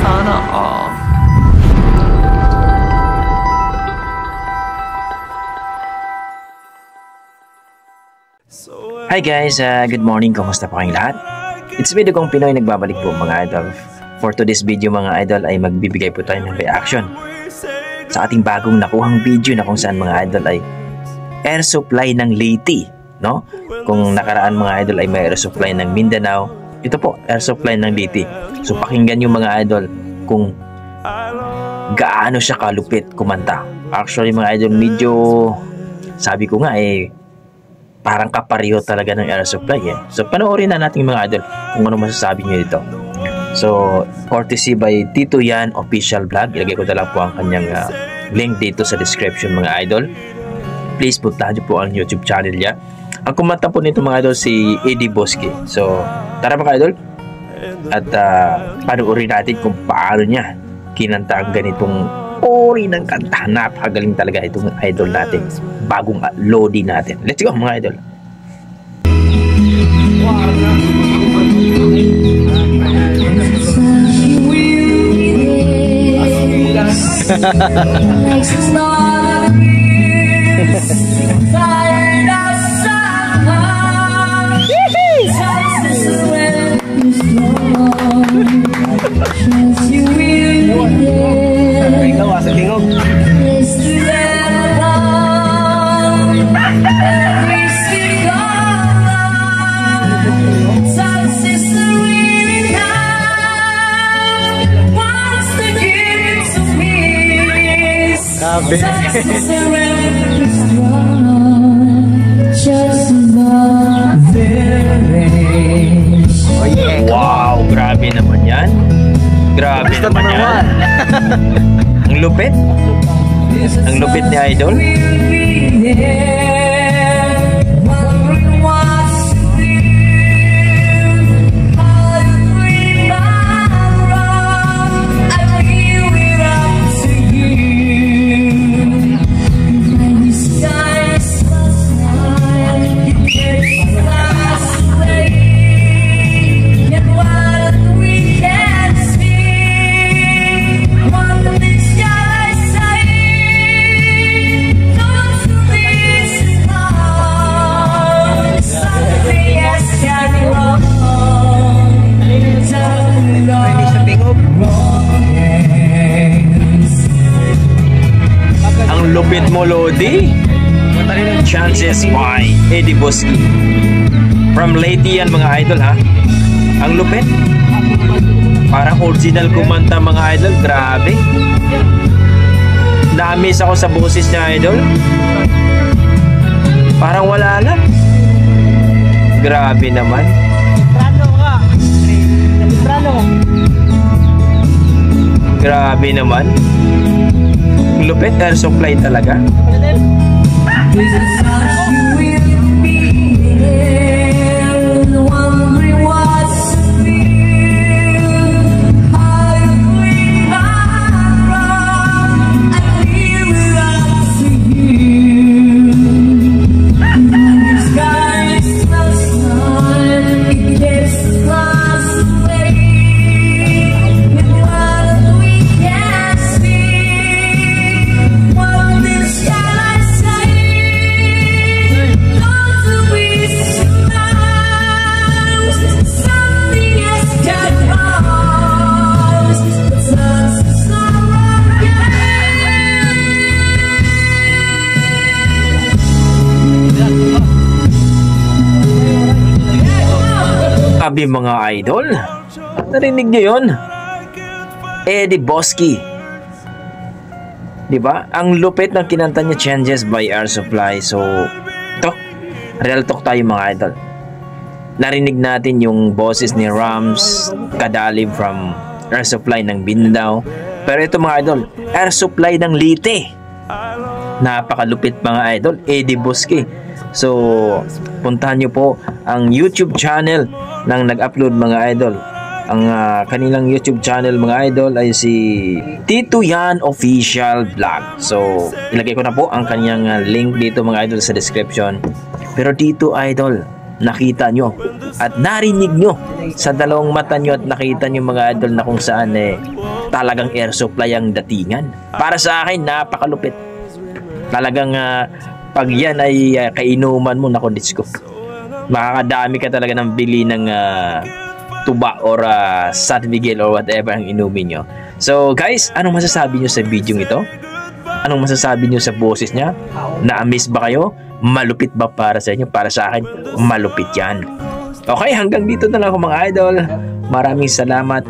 Sana all. Hi guys, good morning. Kumusta po kayong lahat? It's me, Dugong Pinoy, nagbabalik po mga idol. For today's video mga idol ay magbibigay po tayo ng reaction sa ating bagong nakuhang video na kung saan mga idol ay air supply ng Leyte, no? Kung nakaraan mga idol ay may air supply ng Mindanao, ito po air supply ng Leyte. So pakinggan yung mga idol kung gaano siya kalupit kumanta. Actually mga idol, medyo sabi ko nga parang kapareho talaga ng air supply So panoorin na natin mga idol kung ano masasabi niyo dito. So courtesy by Tito Yan Official Vlog. Ilagay ko na lang po ang kanyang link dito sa description mga idol. Please puntahan niyo po ang YouTube channel niya. Ang kumanta po nito mga idol si Eddie Bosque. So tara mga idol at panoorin natin kung paano niya kinanta ang ganitong ori ng kanta. Napakagaling talaga itong idol natin, bagong loading natin. Let's go mga idol. Wow, grabe naman yan. Grabe naman yan. Ang lupit. Ang lupit ni idol. Lupit mo, Lodi. Chances by Eddie Bosque. From Leyte yan mga idol ha. Ang lupit. Parang original kumanta mga idol. Grabe. Na-amaze ako sa boses niya idol. Parang wala lang. Grabe naman. Grabe naman. Lupit, air supply talaga. Sabi mga idol, narinig niyo yun? Eddie Bosque, diba? Ang lupit ng kinanta niya, Changes by Air Supply. So to, real talk tayo mga idol. Narinig natin yung boses ni Rams Kadalib from Air Supply ng Mindanao. Pero ito mga idol, Air Supply ng Leyte. Napakalupit mga idol, Eddie Bosque. So puntahan nyo po ang YouTube channel ng nag-upload mga idol. Ang kanilang YouTube channel mga idol ay si Tito Yan Official Vlog. So ilagay ko na po ang kanyang link dito mga idol sa description. Pero dito idol, nakita nyo at narinig nyo sa dalawang mata nyo at nakita nyo mga idol na kung saan talagang air supply ang datingan. Para sa akin, napakalupit. Talagang pag yan ay kainuman mo, naku, Diyos ko, makakadami ka talaga ng bili ng tuba or San Miguel or whatever ang inumin nyo. So guys, anong masasabi nyo sa video ito? Anong masasabi nyo sa boses niya? Na-amaze ba kayo? Malupit ba para sa inyo? Para sa akin, malupit yan. Okay, hanggang dito na lang ako mga idol. Maraming salamat.